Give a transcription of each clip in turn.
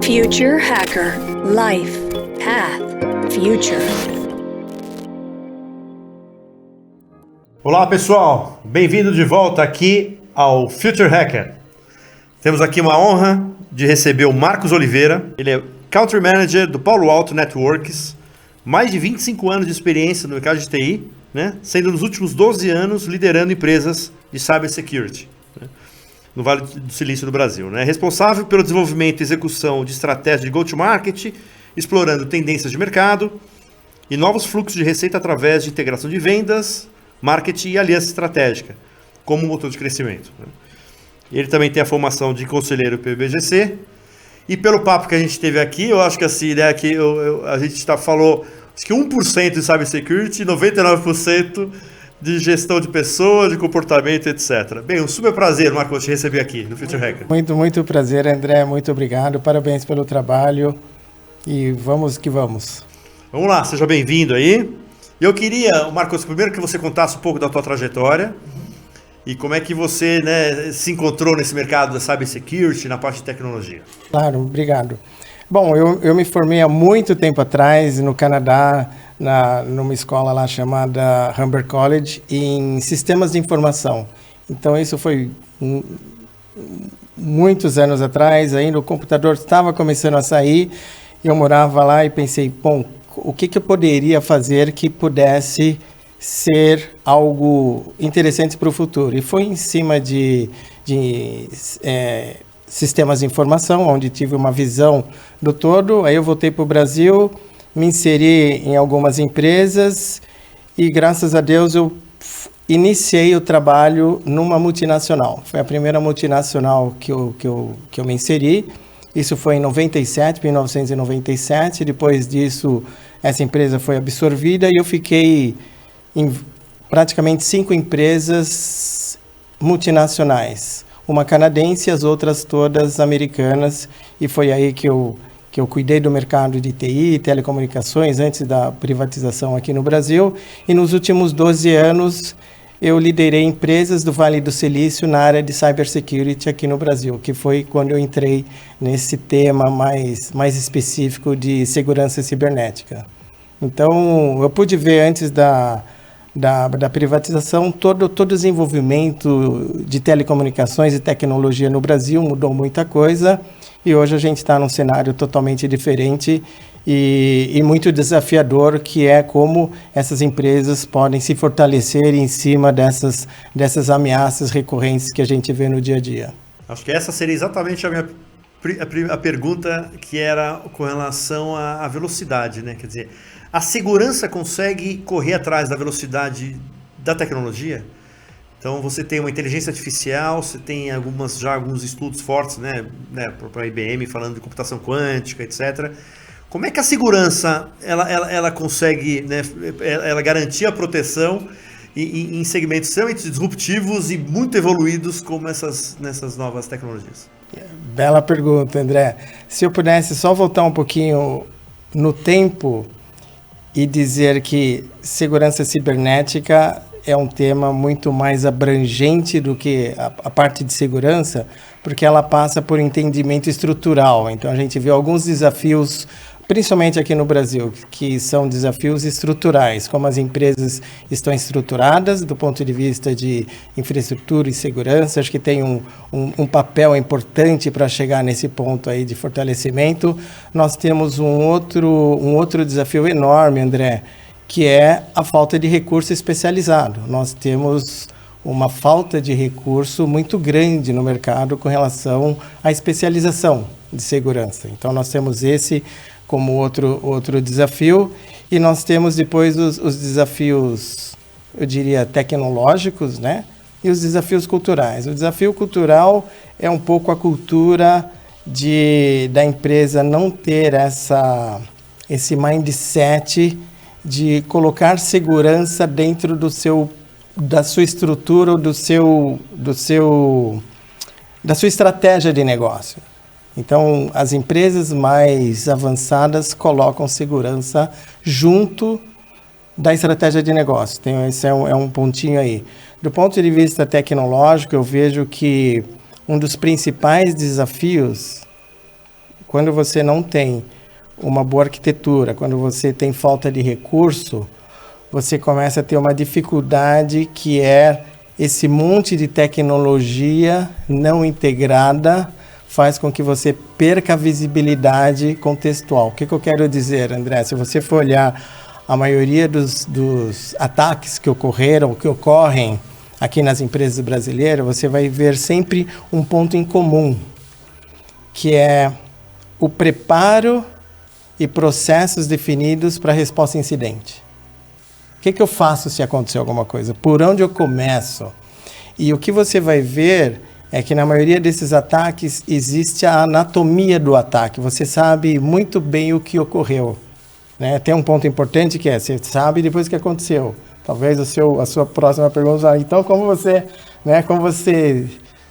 Future Hacker. Life. Path. Future. Olá pessoal, bem-vindo de volta aqui ao Future Hacker. Temos aqui uma honra de receber o Marcos Oliveira. Ele é Country Manager do Palo Alto Networks, mais de 25 anos de experiência no mercado de TI, né? Sendo nos últimos 12 anos liderando empresas de cybersecurity, né? No Vale do Silício do Brasil. Né? Responsável pelo desenvolvimento e execução de estratégias de go-to-market, explorando tendências de mercado e novos fluxos de receita através de integração de vendas, marketing e aliança estratégica, como motor de crescimento. Né? Ele também tem a formação de conselheiro PBGC. E pelo papo que a gente teve aqui, eu acho que assim, né, que a gente falou acho que 1% de cybersecurity, 99% de gestão de pessoas, de comportamento, etc. Bem, um super prazer, Marcos, te receber aqui no Future Hacker. Muito prazer, André. Muito obrigado. Parabéns pelo trabalho. E vamos que vamos. Vamos lá, seja bem-vindo aí. Eu queria, Marcos, primeiro que você contasse um pouco da tua trajetória e como é que você, né, se encontrou nesse mercado da cybersecurity, na parte de tecnologia. Claro, obrigado. Bom, eu me formei há muito tempo atrás no Canadá, numa escola lá chamada Humber College, em sistemas de informação. Então isso foi muitos anos atrás, ainda o computador estava começando a sair, eu morava lá e pensei, bom, o que eu poderia fazer que pudesse ser algo interessante para o futuro. E foi em cima de sistemas de informação, onde tive uma visão do todo. Aí eu voltei para o Brasil, me inseri em algumas empresas e, graças a Deus, eu iniciei o trabalho numa multinacional. Foi a primeira multinacional que eu me inseri. Isso foi em 1997. Depois disso, essa empresa foi absorvida e eu fiquei em praticamente 5 empresas multinacionais. Uma canadense e as outras todas americanas. E foi aí que eu cuidei do mercado de TI e telecomunicações antes da privatização aqui no Brasil. E nos últimos 12 anos, eu liderei empresas do Vale do Silício na área de cybersecurity aqui no Brasil, que foi quando eu entrei nesse tema mais específico de segurança cibernética. Então, eu pude ver antes da privatização todo o desenvolvimento de telecomunicações e tecnologia no Brasil, mudou muita coisa e hoje a gente está num cenário totalmente diferente e muito desafiador, que é como essas empresas podem se fortalecer em cima dessas ameaças recorrentes que a gente vê no dia a dia. Acho que essa seria exatamente a pergunta, que era com relação à velocidade, né? Quer dizer, a segurança consegue correr atrás da velocidade da tecnologia? Então você tem uma inteligência artificial, você tem alguns estudos fortes, né, para a IBM falando de computação quântica, etc. Como é que a segurança ela consegue, né, ela garantir a proteção em segmentos extremamente disruptivos e muito evoluídos como nessas novas tecnologias? Bela pergunta, André. Se eu pudesse só voltar um pouquinho no tempo e dizer que segurança cibernética é um tema muito mais abrangente do que a parte de segurança, porque ela passa por entendimento estrutural. Então a gente vê alguns desafios, principalmente aqui no Brasil, que são desafios estruturais, como as empresas estão estruturadas do ponto de vista de infraestrutura e segurança. Acho que tem um papel importante para chegar nesse ponto aí de fortalecimento. Nós temos um outro desafio enorme, André, que é a falta de recurso especializado. Nós temos uma falta de recurso muito grande no mercado com relação à especialização de segurança. Então nós temos esse como outro desafio, e nós temos depois os desafios, eu diria, tecnológicos, né? E os desafios culturais. O desafio cultural é um pouco a cultura da empresa não ter esse mindset de colocar segurança dentro da sua estrutura, da sua estratégia de negócio. Então, as empresas mais avançadas colocam segurança junto da estratégia de negócio. Esse é um pontinho aí. Do ponto de vista tecnológico, eu vejo que um dos principais desafios quando você não tem uma boa arquitetura, quando você tem falta de recurso, você começa a ter uma dificuldade que é esse monte de tecnologia não integrada faz com que você perca a visibilidade contextual. O que eu quero dizer, André? Se você for olhar a maioria dos ataques que ocorreram, que ocorrem aqui nas empresas brasileiras, você vai ver sempre um ponto em comum, que é o preparo e processos definidos para resposta a incidente. O que eu faço se acontecer alguma coisa? Por onde eu começo? E o que você vai ver é que na maioria desses ataques existe a anatomia do ataque. Você sabe muito bem o que ocorreu, né? Tem um ponto importante que é, você sabe depois o que aconteceu. Talvez a sua próxima pergunta, então como você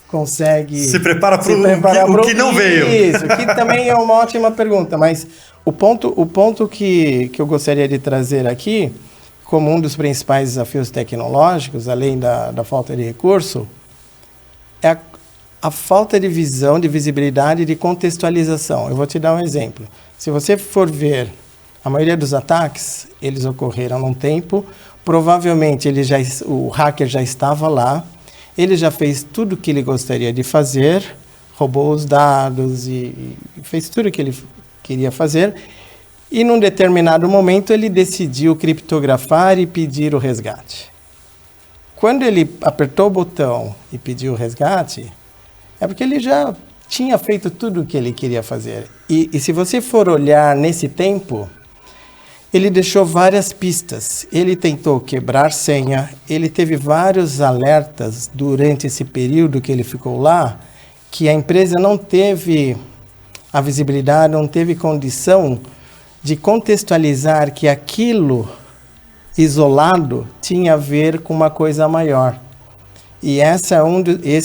consegue se prepara para o que não veio? Isso, que também é uma ótima pergunta, mas o ponto que eu gostaria de trazer aqui, como um dos principais desafios tecnológicos, além da falta de recurso, é a falta de visão, de visibilidade e de contextualização. Eu vou te dar um exemplo. Se você for ver, a maioria dos ataques, eles ocorreram num tempo, provavelmente o hacker já estava lá, ele já fez tudo o que ele gostaria de fazer, roubou os dados e fez tudo o que ele queria fazer, e num determinado momento ele decidiu criptografar e pedir o resgate. Quando ele apertou o botão e pediu o resgate, é porque ele já tinha feito tudo o que ele queria fazer. E se você for olhar nesse tempo, ele deixou várias pistas. Ele tentou quebrar senha, ele teve vários alertas durante esse período que ele ficou lá, que a empresa não teve a visibilidade, não teve condição de contextualizar que aquilo isolado tinha a ver com uma coisa maior. E esse é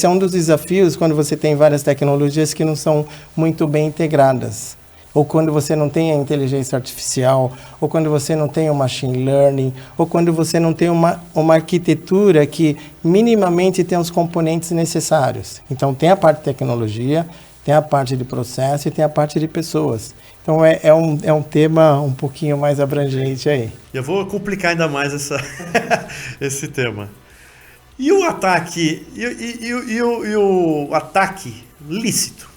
um dos desafios quando você tem várias tecnologias que não são muito bem integradas. Ou quando você não tem a inteligência artificial, ou quando você não tem o machine learning, ou quando você não tem uma arquitetura que minimamente tem os componentes necessários. Então tem a parte de tecnologia, tem a parte de processo e tem a parte de pessoas. Então é um tema um pouquinho mais abrangente aí. Eu vou complicar ainda mais esse tema. E o ataque, e o ataque lícito?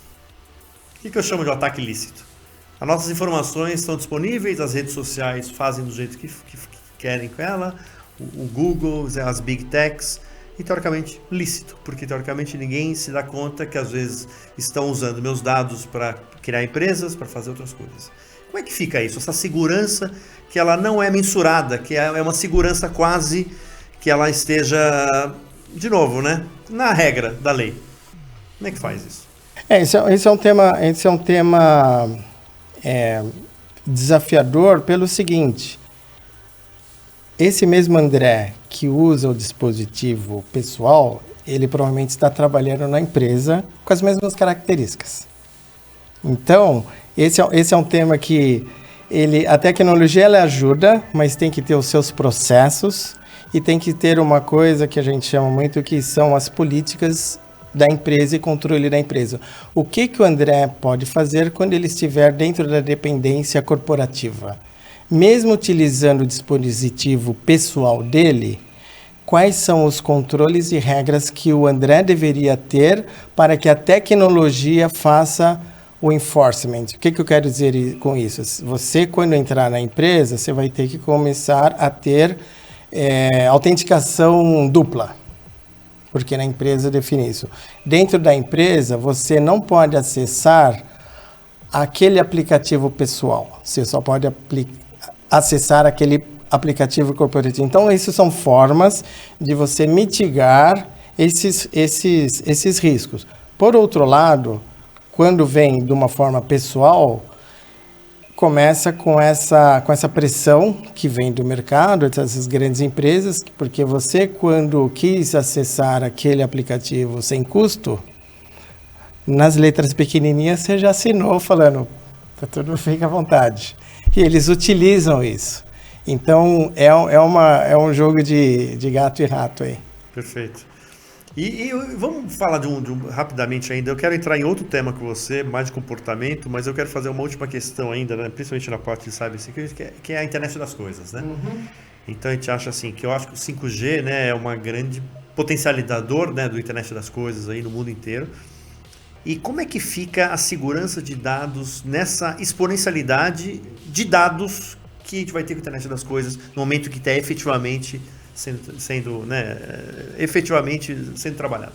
O que eu chamo de ataque lícito? As nossas informações estão disponíveis, as redes sociais fazem do jeito que querem com ela, o Google, as Big Techs, e teoricamente lícito, porque teoricamente ninguém se dá conta que às vezes estão usando meus dados para criar empresas, para fazer outras coisas. Como é que fica isso? Essa segurança que ela não é mensurada, que é uma segurança quase que ela esteja, de novo, né, na regra da lei. Como é que faz isso? Esse é um tema desafiador pelo seguinte: esse mesmo André que usa o dispositivo pessoal, ele provavelmente está trabalhando na empresa com as mesmas características. Então, esse é um tema que a tecnologia ela ajuda, mas tem que ter os seus processos e tem que ter uma coisa que a gente chama muito que são as políticas da empresa e controle da empresa. O que o André pode fazer quando ele estiver dentro da dependência corporativa? Mesmo utilizando o dispositivo pessoal dele, quais são os controles e regras que o André deveria ter para que a tecnologia faça o enforcement? O que eu quero dizer com isso? Você, quando entrar na empresa, você vai ter que começar a ter autenticação dupla, porque na empresa define isso. Dentro da empresa, você não pode acessar aquele aplicativo pessoal, você só pode acessar aquele aplicativo corporativo. Então, essas são formas de você mitigar esses riscos. Por outro lado, quando vem de uma forma pessoal, começa com essa pressão que vem do mercado, dessas grandes empresas, porque você, quando quis acessar aquele aplicativo sem custo, nas letras pequenininhas você já assinou falando, tá tudo, fica à vontade. E eles utilizam isso. Então, é um jogo de gato e rato aí. Perfeito. E vamos falar rapidamente ainda. Eu quero entrar em outro tema com você, mais de comportamento, mas eu quero fazer uma última questão ainda, né? Principalmente na parte de cybersecurity, que é a internet das coisas, né? Então a gente acha assim, que eu acho que o 5G, né, é uma grande potencializador, né, do internet das coisas aí no mundo inteiro. E como é que fica a segurança de dados nessa exponencialidade de dados que a gente vai ter com a internet das coisas no momento que está efetivamente sendo trabalhado?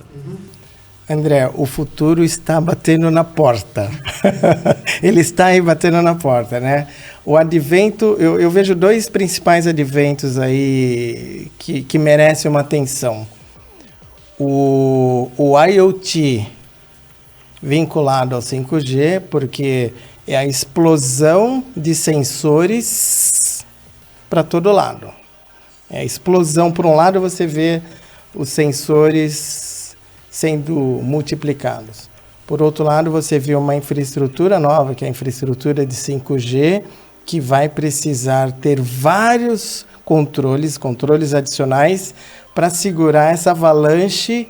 André, o futuro está batendo na porta. Ele está aí batendo na porta, né? O advento, eu vejo dois principais adventos aí que merecem uma atenção. O IoT vinculado ao 5G, porque é a explosão de sensores para todo lado. É a explosão, por um lado você vê os sensores sendo multiplicados. Por outro lado, você vê uma infraestrutura nova, que é a infraestrutura de 5G, que vai precisar ter vários controles adicionais para segurar essa avalanche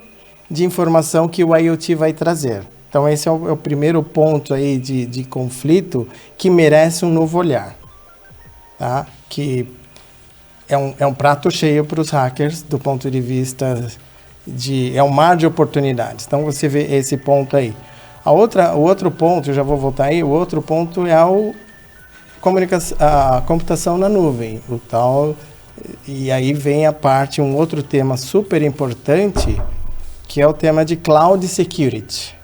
de informação que o IoT vai trazer. Então esse é o primeiro ponto aí de conflito que merece um novo olhar, tá? Que é um prato cheio para os hackers do ponto de vista é um mar de oportunidades. Então você vê esse ponto aí. O outro ponto, eu já vou voltar aí, o outro ponto é a computação na nuvem, o tal, e aí vem um outro tema super importante, que é o tema de Cloud Security.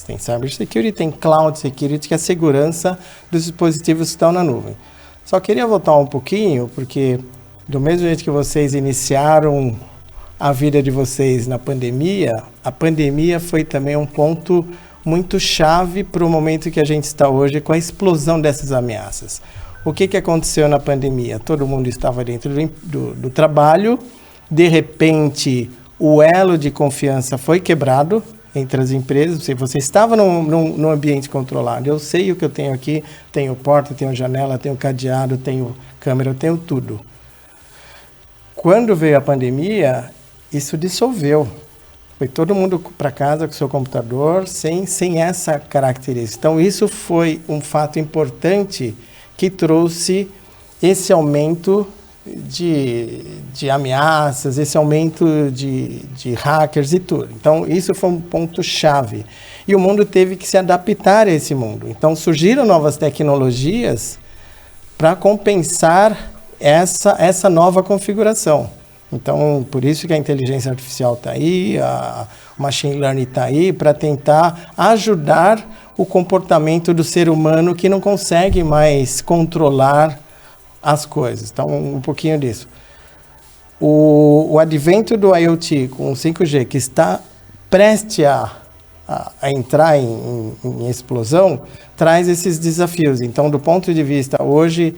Tem Cyber Security, tem Cloud Security, que é a segurança dos dispositivos que estão na nuvem. Só queria voltar um pouquinho, porque do mesmo jeito que vocês iniciaram a vida de vocês na pandemia, a pandemia foi também um ponto muito chave para o momento que a gente está hoje com a explosão dessas ameaças. O que aconteceu na pandemia? Todo mundo estava dentro do trabalho, de repente o elo de confiança foi quebrado entre as empresas. Você estava num ambiente controlado. Eu sei o que eu tenho aqui, tenho porta, tenho janela, tenho cadeado, tenho câmera, eu tenho tudo. Quando veio a pandemia, isso dissolveu. Foi todo mundo para casa com seu computador, sem essa característica. Então, isso foi um fato importante que trouxe esse aumento de ameaças, esse aumento de hackers e tudo. Então, isso foi um ponto-chave. E o mundo teve que se adaptar a esse mundo. Então, surgiram novas tecnologias para compensar essa nova configuração. Então, por isso que a inteligência artificial está aí, a machine learning está aí, para tentar ajudar o comportamento do ser humano que não consegue mais controlar as coisas. Então, um pouquinho disso. O advento do IoT com o 5G, que está prestes a entrar em explosão, traz esses desafios. Então, do ponto de vista, hoje,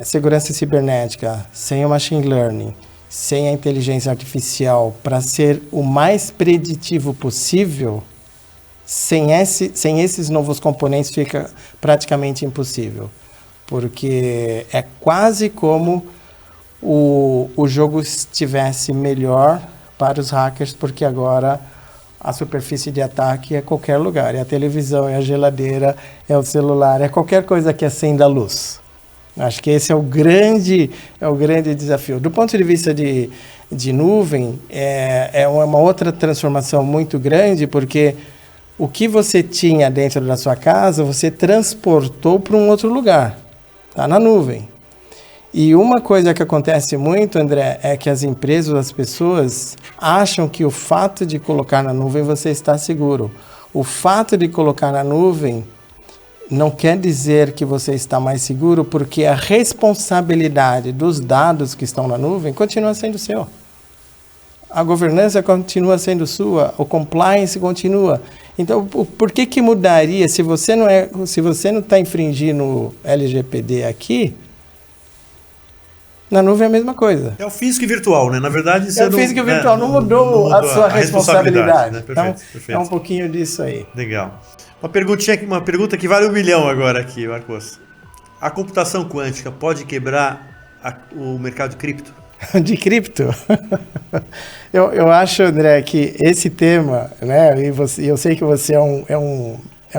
segurança cibernética, sem o machine learning, sem a inteligência artificial, para ser o mais preditivo possível, sem esses novos componentes fica praticamente impossível. Porque é quase como o jogo estivesse melhor para os hackers, porque agora a superfície de ataque é qualquer lugar. É a televisão, é a geladeira, é o celular, é qualquer coisa que acenda a luz. Acho que esse é o grande desafio. Do ponto de vista de nuvem, é uma outra transformação muito grande, porque o que você tinha dentro da sua casa, você transportou para um outro lugar. Está na nuvem. E uma coisa que acontece muito, André, é que as empresas, as pessoas acham que o fato de colocar na nuvem você está seguro. O fato de colocar na nuvem não quer dizer que você está mais seguro, porque a responsabilidade dos dados que estão na nuvem continua sendo seu. A governança continua sendo sua, o compliance continua. Então, por que mudaria se você não está infringindo o LGPD aqui? Na nuvem é a mesma coisa. É o físico e virtual, né? Na verdade, o físico e virtual, não mudou a sua responsabilidade. Né? Perfeito, então, perfeito. É um pouquinho disso aí. Legal. Uma pergunta que vale 1 milhão agora aqui, Marcos. A computação quântica pode quebrar o mercado de cripto? De cripto? Eu acho, André, que esse tema, né, eu sei que você é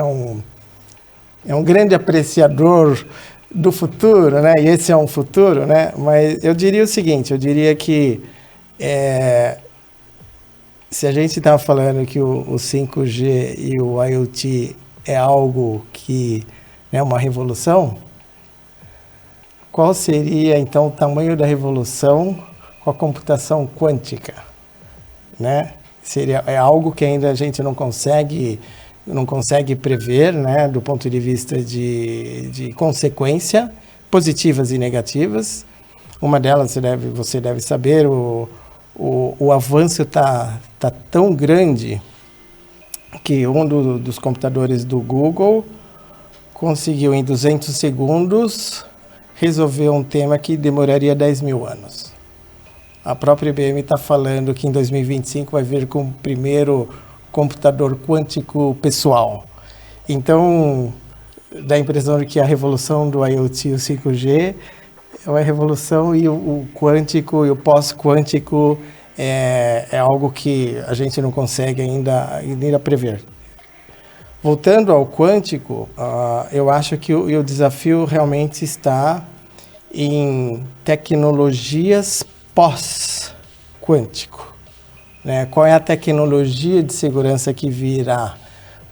um grande apreciador do futuro, né, e esse é um futuro, né, mas eu diria o seguinte, eu diria que se a gente está falando que o 5G e o IoT é algo que é uma revolução, qual seria, então, o tamanho da revolução com a computação quântica? Né? É algo que ainda a gente não consegue prever, né? Do ponto de vista de consequência, positivas e negativas. Uma delas, você deve saber, o avanço está tão grande que um dos computadores do Google conseguiu, em 200 segundos, resolver um tema que demoraria 10 mil anos. A própria IBM está falando que em 2025 vai vir com o primeiro computador quântico pessoal. Então, dá a impressão de que a revolução do IoT e o 5G é uma revolução, e o quântico e o pós-quântico é algo que a gente não consegue ainda prever. Voltando ao quântico, eu acho que o desafio realmente está em tecnologias pós-quântico. Né? Qual é a tecnologia de segurança que virá?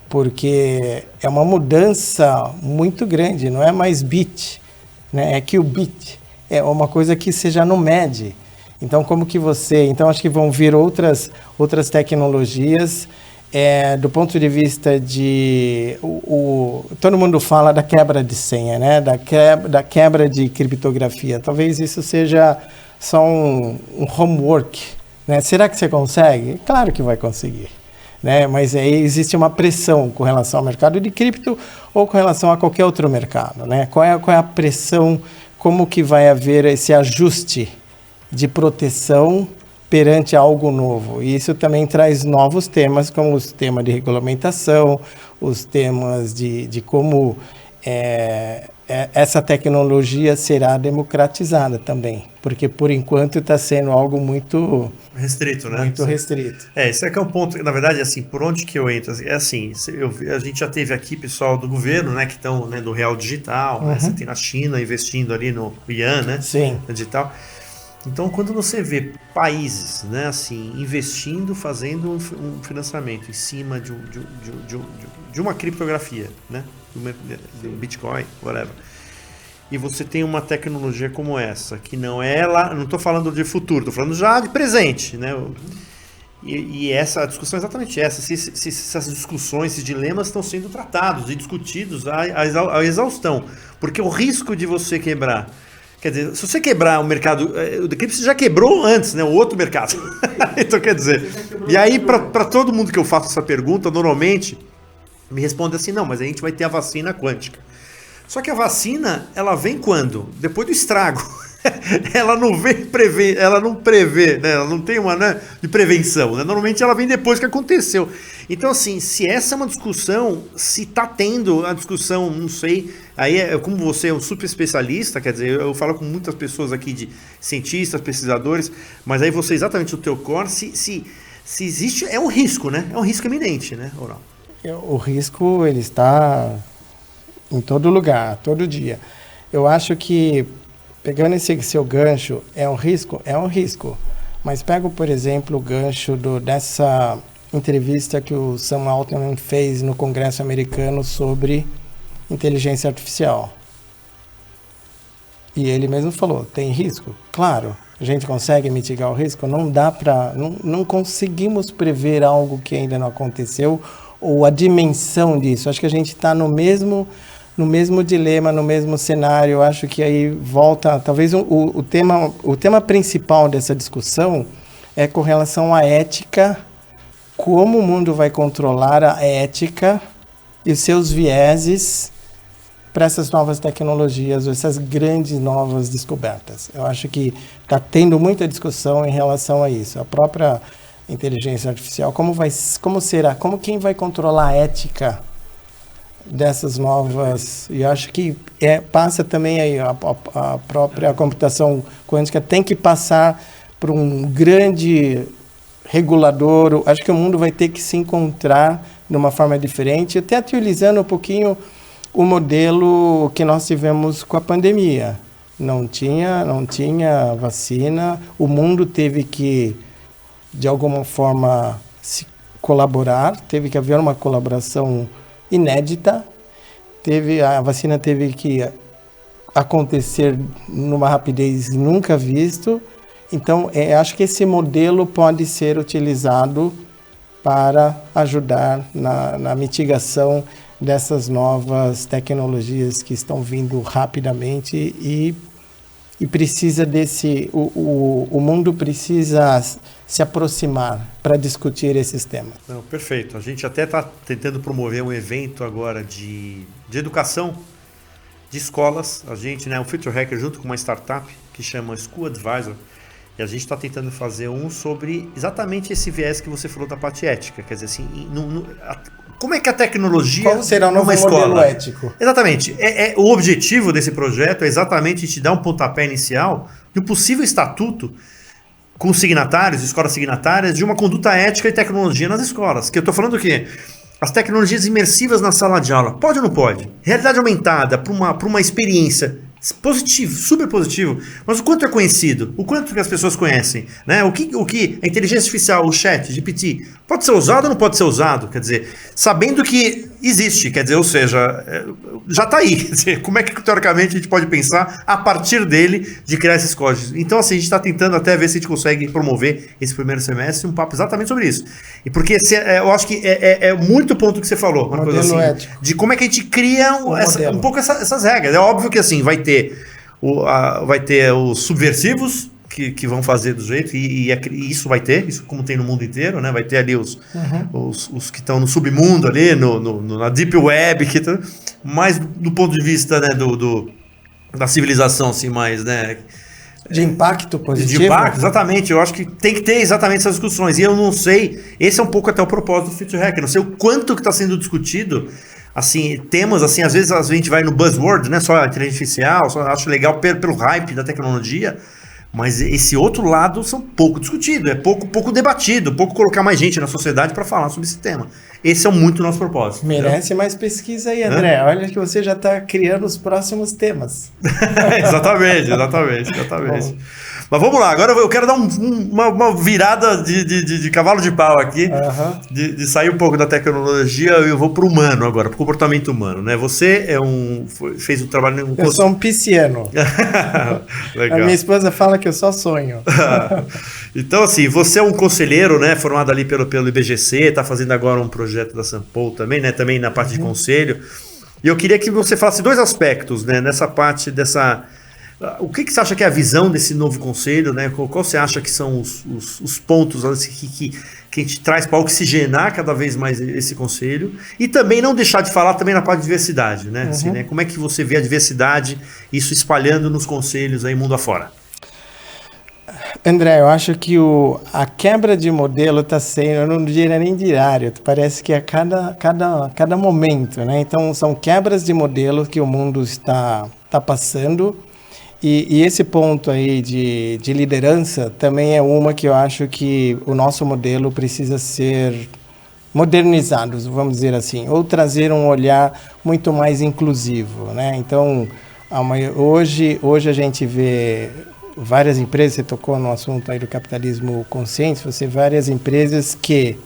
Porque é uma mudança muito grande, não é mais bit, né? É qubit, é uma coisa que você já não mede. Então, Então, acho que vão vir outras tecnologias. Do ponto de vista de... todo mundo fala da quebra de senha, né? Da quebra de criptografia. Talvez isso seja só um homework. Né? Será que você consegue? Claro que vai conseguir. Né? Mas aí existe uma pressão com relação ao mercado de cripto ou com relação a qualquer outro mercado. Né? Qual é a pressão? Como que vai haver esse ajuste de proteção perante algo novo? E isso também traz novos temas, como os temas de regulamentação, os temas de como essa tecnologia será democratizada também, porque por enquanto está sendo algo muito restrito, né? Muito restrito. Esse é que é um ponto, na verdade, assim, por onde que eu entro? É assim, a gente já teve aqui pessoal do governo, né, que estão, né, do real digital, né, você tem na China investindo ali no yuan, né? Sim. No digital. Então, quando você vê países, né, assim, investindo, fazendo um financiamento em cima de uma criptografia, né, do Bitcoin, whatever, e você tem uma tecnologia como essa, que não é lá, não estou falando de futuro, estou falando já de presente, né, e a discussão é exatamente essa, se essas discussões, esses dilemas estão sendo tratados e discutidos à exaustão, porque o risco de você quebrar, quer dizer, se você quebrar o mercado, o de cripto você já quebrou antes, né? O outro mercado. Então, quer dizer, e aí para todo mundo que eu faço essa pergunta, normalmente me responde assim, não, mas a gente vai ter a vacina quântica. Só que a vacina, ela vem quando? Depois do estrago. Ela não prevê, né? Ela não tem uma, né, de prevenção, né? Normalmente ela vem depois que aconteceu. Então, assim, se essa é uma discussão, se está tendo a discussão, não sei, aí como você é um super especialista, quer dizer, eu falo com muitas pessoas aqui de cientistas, pesquisadores, mas aí você exatamente o teu core, se existe, é um risco, né? É um risco iminente, né, ou não? O risco, ele está em todo lugar, todo dia. Eu acho que, pegando esse seu gancho, é um risco? É um risco. Mas pego, por exemplo, o gancho dessa entrevista que o Sam Altman fez no Congresso americano sobre inteligência artificial. E ele mesmo falou, tem risco? Claro. A gente consegue mitigar o risco? Não dá para... Não conseguimos prever algo que ainda não aconteceu ou a dimensão disso. Acho que a gente está no mesmo dilema, no mesmo cenário. Eu acho que aí volta... Talvez o tema principal dessa discussão é com relação à ética, como o mundo vai controlar a ética e os seus vieses para essas novas tecnologias, essas grandes novas descobertas. Eu acho que está tendo muita discussão em relação a isso. A própria inteligência artificial, quem vai controlar a ética dessas novas, e acho que passa também aí a própria computação quântica tem que passar por um grande regulador. Acho que o mundo vai ter que se encontrar de uma forma diferente, até utilizando um pouquinho o modelo que nós tivemos com a pandemia. Não tinha vacina, o mundo teve que, de alguma forma, se colaborar, teve que haver uma colaboração inédita, a vacina teve que acontecer numa rapidez nunca visto. Então, acho que esse modelo pode ser utilizado para ajudar na mitigação dessas novas tecnologias que estão vindo rapidamente e precisa o mundo precisa se aproximar para discutir esses temas. Não, perfeito. A gente até está tentando promover um evento agora de educação de escolas. A gente, o Future Hacker, junto com uma startup que chama School Advisor, e a gente está tentando fazer um sobre exatamente esse viés que você falou da parte ética. Quer dizer, assim, como é que a tecnologia... Qual será o novo modelo ético? Exatamente. O objetivo desse projeto é exatamente te dar um pontapé inicial de um possível estatuto com signatários, escolas signatárias, de uma conduta ética e tecnologia nas escolas. Que eu estou falando o quê? As tecnologias imersivas na sala de aula. Pode ou não pode? Realidade aumentada para uma experiência positivo, super positivo, mas o quanto é conhecido, o quanto que as pessoas conhecem, né? O que a inteligência artificial, o chat, GPT, pode ser usado ou não pode ser usado, quer dizer, sabendo que existe, quer dizer, ou seja, já está aí, quer dizer, como é que teoricamente a gente pode pensar a partir dele de criar esses códigos? Então assim, a gente está tentando até ver se a gente consegue promover esse primeiro semestre um papo exatamente sobre isso, e porque eu acho que é muito ponto que você falou, uma coisa assim, ético. De como é que a gente cria um pouco essas regras. É óbvio que assim, vai ter os subversivos que vão fazer do jeito, e isso vai ter, isso como tem no mundo inteiro, né? Vai ter ali os que estão no submundo ali, na Deep Web, mas do ponto de vista, né, da civilização, assim, mais, né? De impacto positivo? De impacto, exatamente. Eu acho que tem que ter exatamente essas discussões. E eu não sei, esse é um pouco até o propósito do Future Hacker, não sei o quanto que está sendo discutido. Assim, temas assim, às vezes a gente vai no buzzword, né? Só a inteligência artificial, só acho legal pelo hype da tecnologia, mas esse outro lado são pouco discutido, é pouco debatido, pouco colocar mais gente na sociedade para falar sobre esse tema. Esse é muito o nosso propósito. Merece, entendeu? Mais pesquisa aí, André. Olha que você já está criando os próximos temas. Exatamente. Mas vamos lá, agora eu quero dar uma virada de cavalo de pau aqui, de sair um pouco da tecnologia, e eu vou para o humano agora, para o comportamento humano, né? Você fez um trabalho... Eu sou um pisciano. Legal. A minha esposa fala que eu só sonho. Então, assim, você é um conselheiro, né, formado ali pelo IBGC, está fazendo agora um projeto da Sampo também, né, também na parte de conselho, e eu queria que você falasse dois aspectos, né, nessa parte dessa... O que você acha que é a visão desse novo conselho, né? Qual você acha que são os pontos que a gente traz para oxigenar cada vez mais esse conselho? E também não deixar de falar também na parte de diversidade, né? Assim, né? Como é que você vê a diversidade, isso espalhando nos conselhos aí mundo afora? André, eu acho que a quebra de modelo está sendo, eu não diria nem diário, parece que é cada momento, né? Então são quebras de modelo que o mundo está passando. E esse ponto aí de liderança também é uma que eu acho que o nosso modelo precisa ser modernizado, vamos dizer assim, ou trazer um olhar muito mais inclusivo, né? Então, hoje a gente vê várias empresas, você tocou no assunto aí do capitalismo consciente, você vê várias empresas que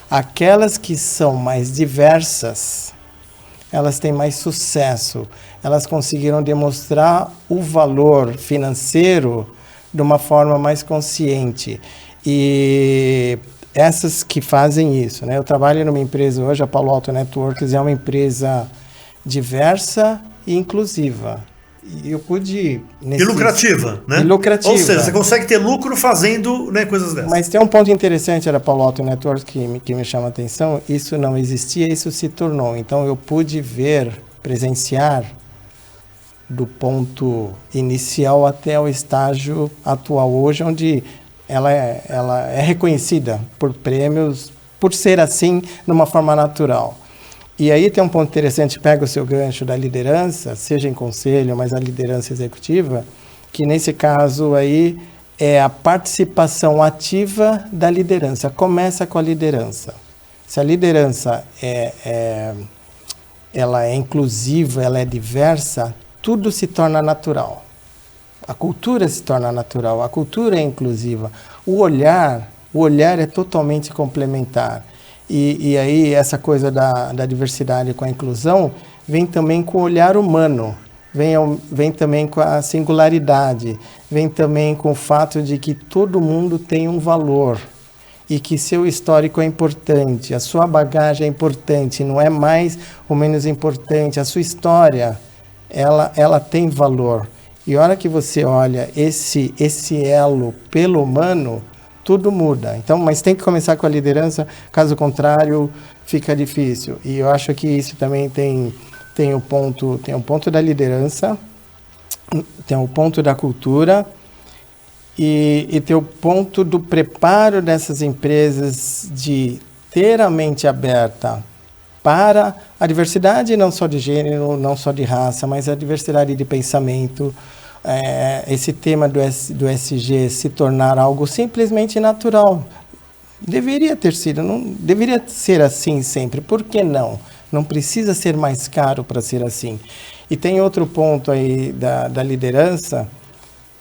aquelas que são mais diversas, elas têm mais sucesso, elas conseguiram demonstrar o valor financeiro de uma forma mais consciente. E essas que fazem isso, né? Eu trabalho numa empresa hoje, a Palo Alto Networks é uma empresa diversa e inclusiva. E eu pude... E lucrativa, né? E lucrativa. Ou seja, você consegue ter lucro fazendo, né, coisas dessas. Mas tem um ponto interessante da Palo Alto Networks que me chama a atenção. Isso não existia, isso se tornou. Então eu pude presenciar do ponto inicial até o estágio atual hoje, onde ela é reconhecida por prêmios, por ser assim, de uma forma natural. E aí tem um ponto interessante, pega o seu gancho da liderança, seja em conselho, mas a liderança executiva, que nesse caso aí é a participação ativa da liderança. Começa com a liderança. Se a liderança ela é inclusiva, ela é diversa, tudo se torna natural. A cultura se torna natural, a cultura é inclusiva. O olhar é totalmente complementar. E aí essa coisa da diversidade com a inclusão vem também com o olhar humano, vem também com a singularidade, vem também com o fato de que todo mundo tem um valor e que seu histórico é importante, a sua bagagem é importante, não é mais ou menos importante, a sua história, ela tem valor. E a hora que você olha esse elo pelo humano, tudo muda. Então, mas tem que começar com a liderança, caso contrário, fica difícil. E eu acho que isso também tem o ponto da liderança, tem o ponto da cultura e tem o ponto do preparo dessas empresas de ter a mente aberta para a diversidade, não só de gênero, não só de raça, mas a diversidade de pensamento. Esse tema do ESG se tornar algo simplesmente natural. Deveria ter sido, não deveria ser assim sempre. Por que não? Não precisa ser mais caro para ser assim. E tem outro ponto aí da liderança,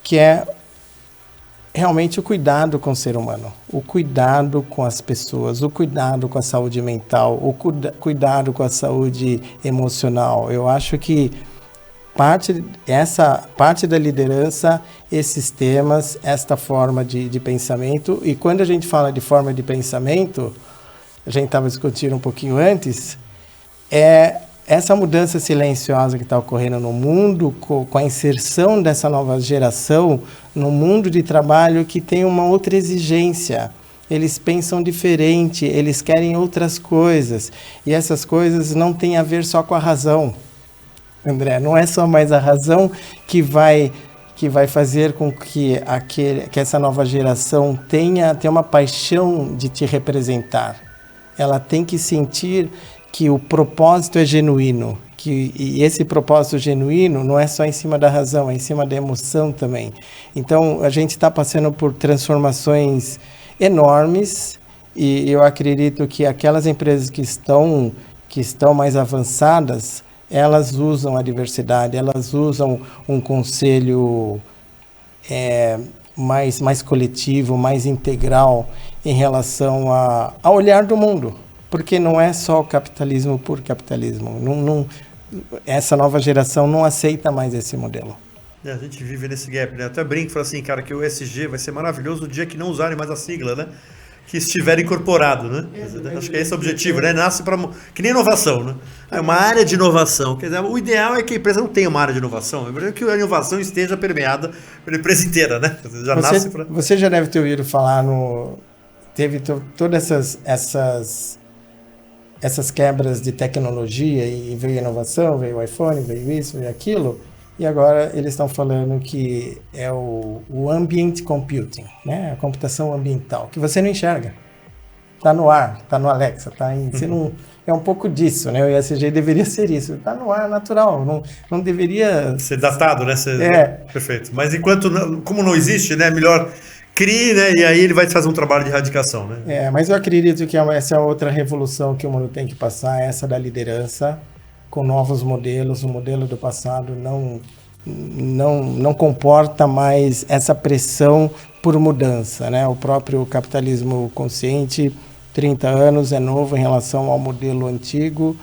que é realmente o cuidado com o ser humano, o cuidado com as pessoas, o cuidado com a saúde mental, o cuidado com a saúde emocional. Eu acho que essa parte da liderança, esses temas, esta forma de pensamento. E quando a gente fala de forma de pensamento, a gente estava discutindo um pouquinho antes, essa mudança silenciosa que está ocorrendo no mundo, com a inserção dessa nova geração no mundo de trabalho que tem uma outra exigência. Eles pensam diferente, eles querem outras coisas. E essas coisas não têm a ver só com a razão. André, não é só mais a razão que vai fazer com que essa nova geração tenha uma paixão de te representar. Ela tem que sentir que o propósito é genuíno, e esse propósito genuíno não é só em cima da razão, é em cima da emoção também. Então, a gente está passando por transformações enormes, e eu acredito que aquelas empresas que estão mais avançadas, elas usam a diversidade, elas usam um conselho mais coletivo, mais integral em relação ao olhar do mundo. Porque não é só o capitalismo por capitalismo. Essa nova geração não aceita mais esse modelo. A gente vive nesse gap, né? Até brinco e falo assim, cara, que o ESG vai ser maravilhoso no dia que não usarem mais a sigla, né? Que estiver incorporado, né? Acho que é esse o objetivo, né? Nasce para que nem inovação, né? É uma área de inovação. Quer dizer, o ideal é que a empresa não tenha uma área de inovação, é que a inovação esteja permeada pela empresa inteira, né? Você já deve ter ouvido falar teve todas essas quebras de tecnologia e veio inovação, veio o iPhone, veio isso, veio aquilo. E agora eles estão falando que é o ambient computing, né? A computação ambiental, que você não enxerga. Está no ar, está no Alexa, você não, é um pouco disso, né? O ESG deveria ser isso, está no ar, natural, não deveria... Ser datado, né? Perfeito. Mas como não existe, né? Melhor crie, né? E aí ele vai fazer um trabalho de erradicação, né? Mas eu acredito que essa é outra revolução que o mundo tem que passar, essa da liderança, com novos modelos. O modelo do passado não comporta mais essa pressão por mudança, né? O próprio capitalismo consciente, 30 anos, é novo em relação ao modelo antigo,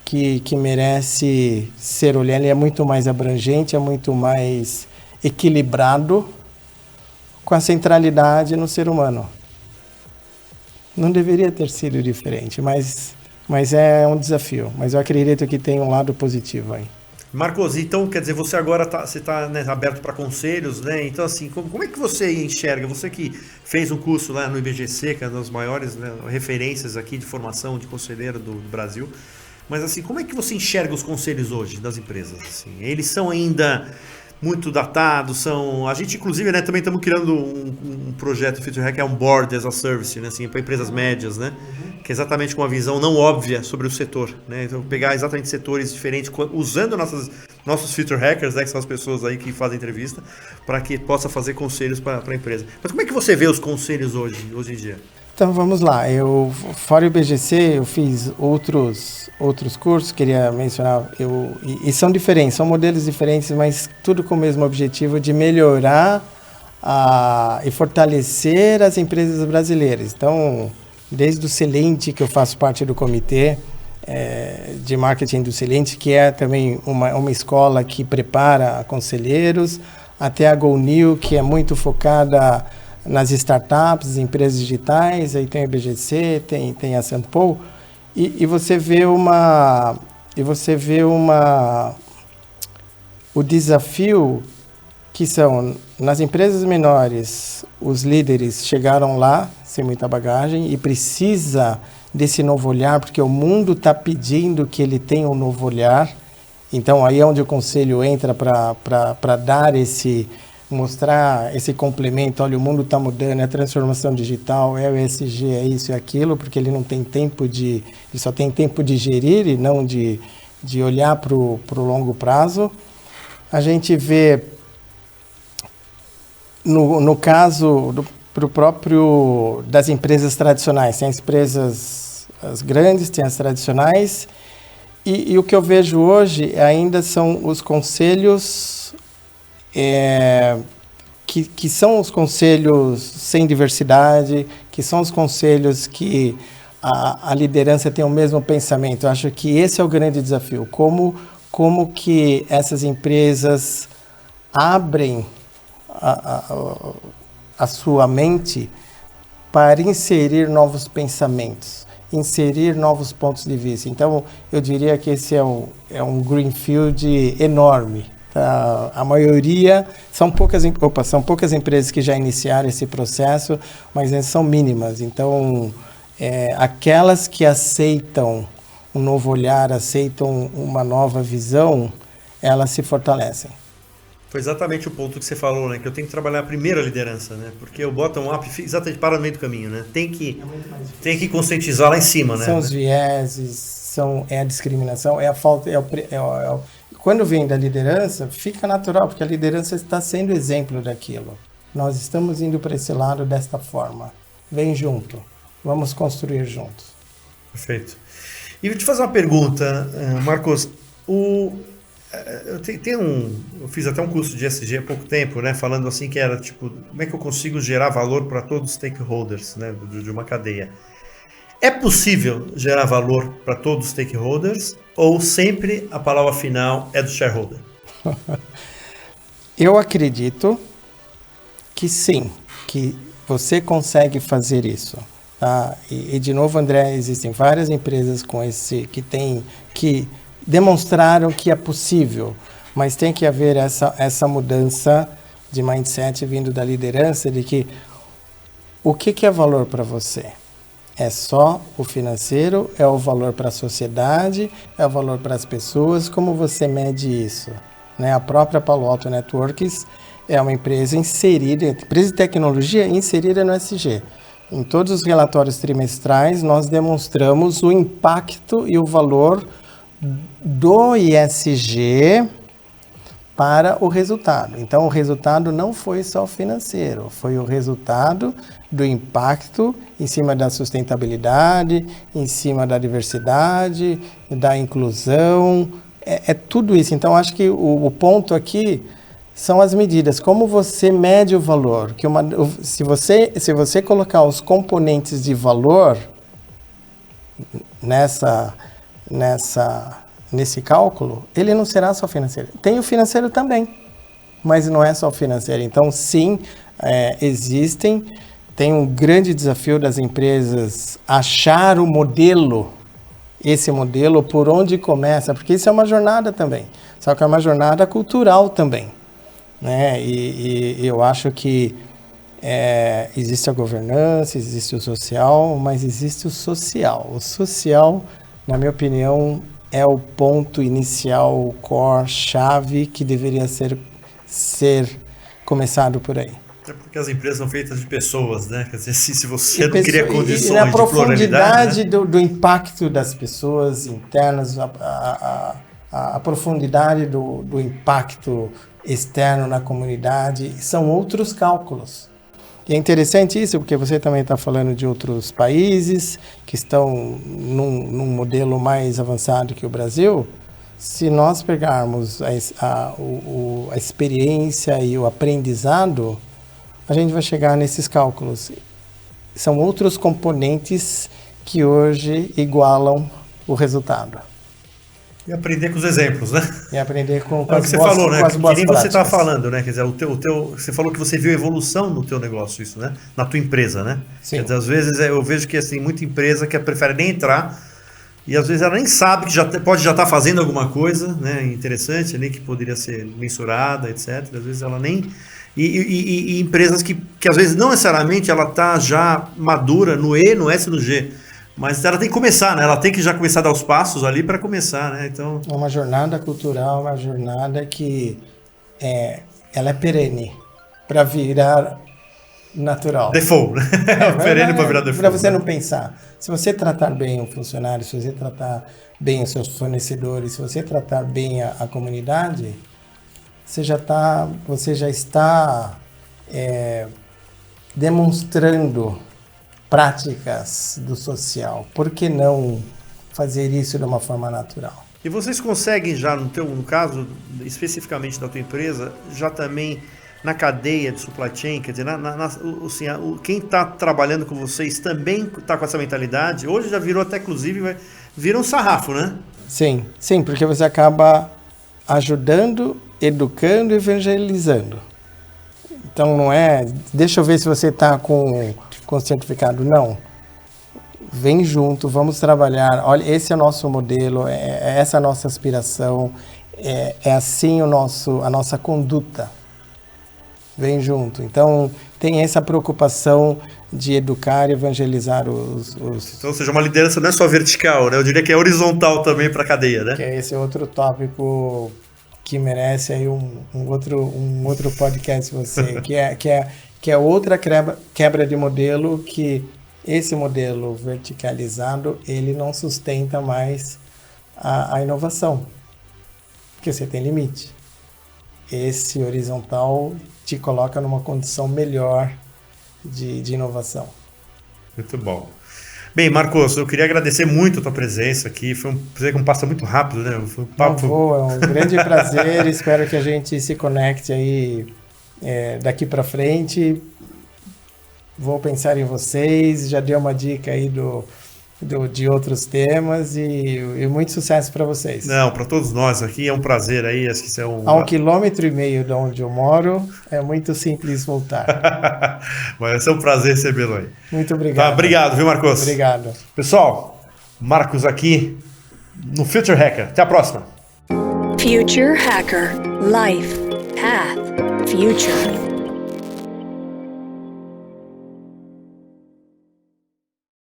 que merece ser olhado. Ele é muito mais abrangente, é muito mais equilibrado, com a centralidade no ser humano. Não deveria ter sido diferente, mas é um desafio. Mas eu acredito que tem um lado positivo aí. Marcos, então, quer dizer, você agora está né, aberto para conselhos, né? Então, assim, como é que você enxerga? Você que fez um curso lá no IBGC, que é uma das maiores, né, referências aqui de formação de conselheiro do Brasil, mas assim, como é que você enxerga os conselhos hoje das empresas? Assim? Eles são ainda muito datados, a gente inclusive, né, também estamos criando um projeto Future Hack, é um Board as a Service, né, assim, para empresas médias, né, que é exatamente com uma visão não óbvia sobre o setor, né, então pegar exatamente setores diferentes, usando nossos Future Hackers, né, que são as pessoas aí que fazem entrevista, para que possa fazer conselhos para a empresa. Mas como é que você vê os conselhos hoje em dia? Então vamos lá, fora o IBGC, eu fiz outros cursos, queria mencionar, e são diferentes, são modelos diferentes, mas tudo com o mesmo objetivo de melhorar e fortalecer as empresas brasileiras. Então, desde o Celente, que eu faço parte do comitê de marketing do Celente, que é também uma escola que prepara conselheiros, até a GoNew, que é muito focada nas startups, empresas digitais, aí tem o IBGC, tem a Sampo, e você vê o desafio que são, nas empresas menores, os líderes chegaram lá sem muita bagagem e precisa desse novo olhar, porque o mundo está pedindo que ele tenha um novo olhar. Então aí é onde o conselho entra para dar mostrar esse complemento. Olha, o mundo está mudando, é a transformação digital, é o ESG, é isso e aquilo, porque ele não tem tempo ele só tem tempo de gerir e não de olhar para o longo prazo. A gente vê, no caso pro próprio das empresas tradicionais, tem as empresas as grandes, tem as tradicionais, e o que eu vejo hoje ainda são os conselhos que são os conselhos sem diversidade, que são os conselhos que a liderança tem o mesmo pensamento. Eu acho que esse é o grande desafio. Como que essas empresas abrem a sua mente para inserir novos pensamentos, inserir novos pontos de vista. Então, eu diria que esse é um greenfield enorme. A maioria, são poucas empresas que já iniciaram esse processo, mas elas são mínimas. Então, aquelas que aceitam um novo olhar, aceitam uma nova visão, elas se fortalecem. Foi exatamente o ponto que você falou, né? Que eu tenho que trabalhar a primeira liderança, né? Porque o bottom-up exatamente para no meio do caminho, né? Tem que conscientizar lá em cima, né? São os vieses, é a discriminação, é a falta, quando vem da liderança, fica natural, porque a liderança está sendo exemplo daquilo. Nós estamos indo para esse lado desta forma. Vem junto, vamos construir juntos. Perfeito. E vou te fazer uma pergunta, Marcos. Eu fiz até um curso de ESG há pouco tempo, né? Falando assim que era tipo, como é que eu consigo gerar valor para todos os stakeholders, né? De uma cadeia. É possível gerar valor para todos os stakeholders ou sempre a palavra final é do shareholder? Eu acredito que sim, que você consegue fazer isso. Tá? E de novo, André, existem várias empresas que demonstraram que é possível, mas tem que haver essa mudança de mindset vindo da liderança de que o que é valor para você? É só o financeiro? É o valor para a sociedade? É o valor para as pessoas? Como você mede isso? Né? A própria Palo Alto Networks é uma empresa empresa de tecnologia inserida no ESG. Em todos os relatórios trimestrais, nós demonstramos o impacto e o valor do ESG para o resultado. Então, o resultado não foi só financeiro, foi o resultado do impacto em cima da sustentabilidade, em cima da diversidade, da inclusão, é tudo isso. Então, acho que o ponto aqui são as medidas. Como você mede o valor? Se você colocar os componentes de valor nesse cálculo, ele não será só financeiro. Tem o financeiro também, mas não é só o financeiro. Então, sim, tem um grande desafio das empresas achar o modelo, esse modelo, por onde começa, porque isso é uma jornada também, só que é uma jornada cultural também, né? E eu acho que existe a governança, existe o social, mas existe o social. O social, na minha opinião, é o ponto inicial, o core, chave, que deveria ser ser começado por aí. É porque as empresas são feitas de pessoas, né? Quer dizer, se você não cria condições e a de profundidade, pluralidade, né? do impacto das pessoas internas, a profundidade do impacto externo na comunidade, são outros cálculos. E é interessante isso, porque você também está falando de outros países que estão num modelo mais avançado que o Brasil. Se nós pegarmos a experiência e o aprendizado, a gente vai chegar nesses cálculos. São outros componentes que hoje igualam o resultado. E aprender com os exemplos, né? E aprender com É o que você falou, né? Que nem você está práticas. falando, né? Quer dizer, você falou que você viu evolução no teu negócio, isso, né? Na tua empresa, né? Sim. Quer dizer, às vezes eu vejo que assim, muita empresa que prefere nem entrar e às vezes ela nem sabe que pode já estar fazendo alguma coisa, né? Interessante ali, que poderia ser mensurada, etc. Às vezes ela nem... E empresas que às vezes não necessariamente ela está já madura no E, no S e no G. Mas ela tem que começar, né? Ela tem que já começar a dar os passos ali para começar, né? Então... É uma jornada cultural, uma jornada que ela é perene para virar natural. Default, né? Perene para virar default. Para você né? não pensar. Se você tratar bem o funcionário, se você tratar bem os seus fornecedores, se você tratar bem a comunidade, você já está demonstrando práticas do social. Por que não fazer isso de uma forma natural? E vocês conseguem já, no caso, especificamente da tua empresa, já também na cadeia de supply chain, quer dizer, assim, quem está trabalhando com vocês também está com essa mentalidade? Hoje já virou até, inclusive, vira um sarrafo, né? Sim, porque você acaba ajudando, educando e evangelizando. Então não é, deixa eu ver se você está com certificado, não. Vem junto, vamos trabalhar. Olha, esse é o nosso modelo, é essa a nossa aspiração, é assim a nossa conduta. Vem junto. Então tem essa preocupação de educar e evangelizar os... Então, ou seja, uma liderança não é só vertical, né? Eu diria que é horizontal também para a cadeia, né? Que é esse outro tópico que merece aí um outro podcast você, que é outra quebra de modelo, que esse modelo verticalizado, ele não sustenta mais a inovação, porque você tem limite. Esse horizontal te coloca numa condição melhor de inovação. Muito bom. Bem, Marcos, eu queria agradecer muito a tua presença aqui. Foi um passa muito rápido, né? Foi um papo... É um grande prazer. Espero que a gente se conecte aí daqui para frente. Vou pensar em vocês. Já dei uma dica aí de outros temas e muito sucesso para vocês. Não, para todos nós aqui é um prazer aí. Acho que isso é A 1,5 km de onde eu moro, é muito simples voltar. Vai ser um prazer recebê-lo aí. Muito obrigado. Tá, obrigado, viu, Marcos? Obrigado. Pessoal, Marcos aqui no Future Hacker. Até a próxima. Future Hacker. Life. Path. Future.